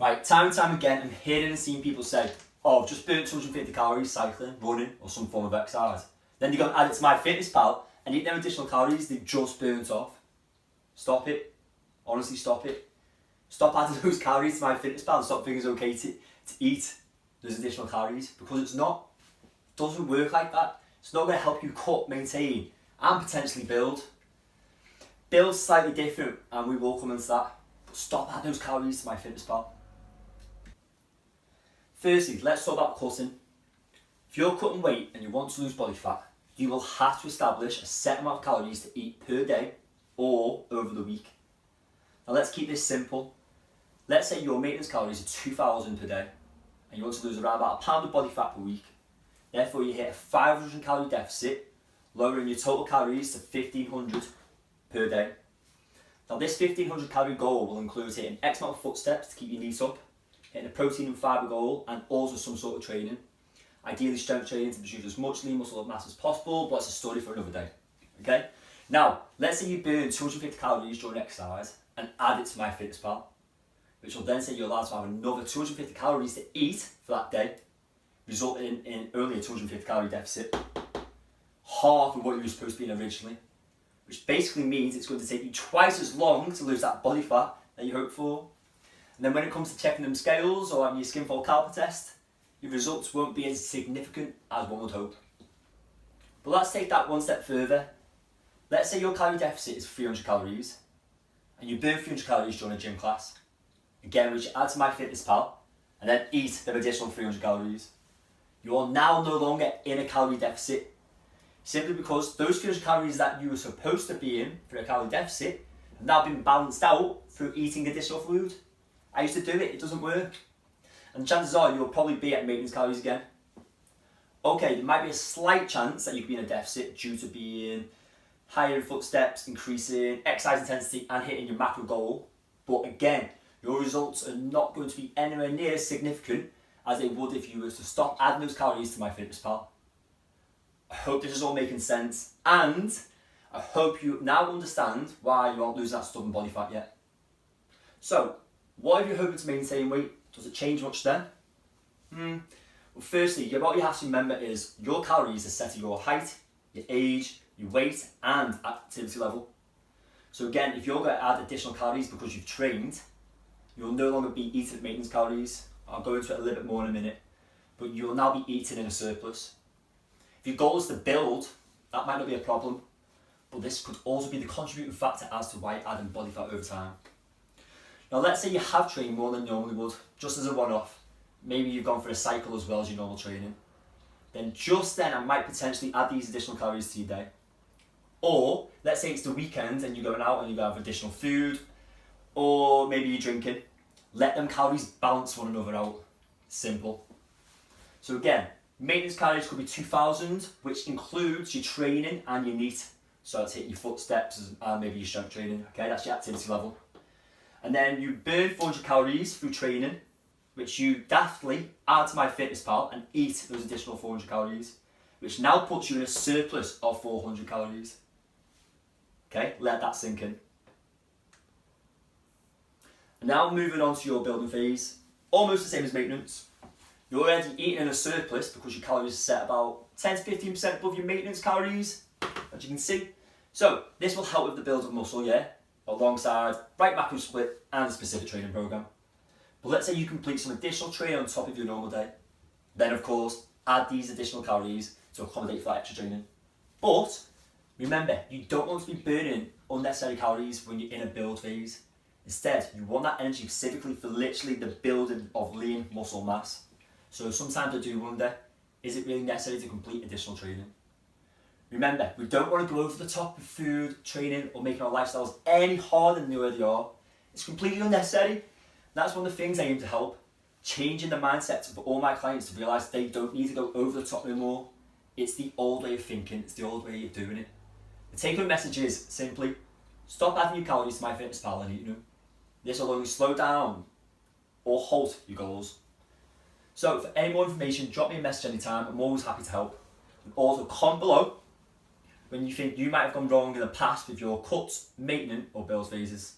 Right, time and time again, I'm hearing and seeing people say, oh, I've just burnt 250 calories cycling, running, or some form of exercise. Then they go and add it to MyFitnessPal and eat them additional calories they've just burnt off. Stop it. Honestly, stop it. Stop adding those calories to MyFitnessPal and stop thinking it's okay to eat those additional calories, because it's not. It doesn't work like that. It's not going to help you cut, maintain, and potentially build. Build's slightly different, and we will come into that. But stop adding those calories to MyFitnessPal. Firstly, let's talk about cutting. If you're cutting weight and you want to lose body fat, you will have to establish a set amount of calories to eat per day or over the week. Now let's keep this simple. Let's say your maintenance calories are 2,000 per day and you want to lose around about a pound of body fat per week. Therefore you hit a 500 calorie deficit, lowering your total calories to 1,500 per day. Now this 1,500 calorie goal will include hitting X amount of footsteps to keep your knees up, hitting a protein and fibre goal, and also some sort of training. Ideally strength training to produce as much lean muscle mass as possible, but it's a story for another day. Okay? Now, let's say you burn 250 calories during exercise and add it to MyFitnessPal, which will then say you're allowed to have another 250 calories to eat for that day, resulting in only a 250 calorie deficit, half of what you were supposed to be in originally, which basically means it's going to take you twice as long to lose that body fat that you hoped for. And then when it comes to checking them scales or having your skin fold caliper test, your results won't be as significant as one would hope. But let's take that one step further. Let's say your calorie deficit is 300 calories and you burn 300 calories during a gym class. Again, which you add to MyFitnessPal and then eat the additional 300 calories. You are now no longer in a calorie deficit, simply because those 300 calories that you were supposed to be in for a calorie deficit have now been balanced out through eating additional food. I used to do it doesn't work. And chances are you'll probably be at maintenance calories again. Okay, there might be a slight chance that you could be in a deficit due to being higher in footsteps, increasing exercise intensity and hitting your macro goal. But again, your results are not going to be anywhere near as significant as they would if you were to stop adding those calories to MyFitnessPal. I hope this is all making sense, and I hope you now understand why you aren't losing that stubborn body fat yet. So, what if you're hoping to maintain weight? Does it change much then? Well, firstly, what you have to remember is your calories are set to your height, your age, your weight, and activity level. So again, if you're going to add additional calories because you've trained, you'll no longer be eating at maintenance calories. I'll go into it a little bit more in a minute, but you'll now be eating in a surplus. If your goal is to build, that might not be a problem, but this could also be the contributing factor as to why you're adding body fat over time. Now let's say you have trained more than you normally would, just as a one-off. Maybe you've gone for a cycle as well as your normal training. Then just then I might potentially add these additional calories to your day. Or let's say it's the weekend and you're going out and you're going to have additional food, or maybe you're drinking. Let them calories balance one another out. Simple. So again, maintenance calories could be 2,000, which includes your training and your NEAT. So that's hitting your footsteps and maybe your strength training. Okay, that's your activity level. And then you burn 400 calories through training, which you daftly add to MyFitnessPal and eat those additional 400 calories, which now puts you in a surplus of 400 calories. Okay, let that sink in. And now moving on to your building phase, almost the same as maintenance. You're already eating in a surplus because your calories are set about 10 to 15% above your maintenance calories, as you can see. So this will help with the build of muscle, yeah, alongside right macro split and a specific training program. But let's say you complete some additional training on top of your normal day. Then of course, add these additional calories to accommodate for that extra training. But remember, you don't want to be burning unnecessary calories when you're in a build phase. Instead, you want that energy specifically for literally the building of lean muscle mass. So sometimes I do wonder, is it really necessary to complete additional training? Remember, we don't want to go over the top with food, training, or making our lifestyles any harder than they already are. It's completely unnecessary. That's one of the things I aim to help. Changing the mindset for all my clients to realise they don't need to go over the top anymore. It's the old way of thinking, it's the old way of doing it. The take-home message is simply, stop adding your calories to MyFitnessPal and eating them. This will only slow down or halt your goals. So for any more information, drop me a message anytime. I'm always happy to help. And also comment below when you think you might have gone wrong in the past with your cuts, maintenance or build phases.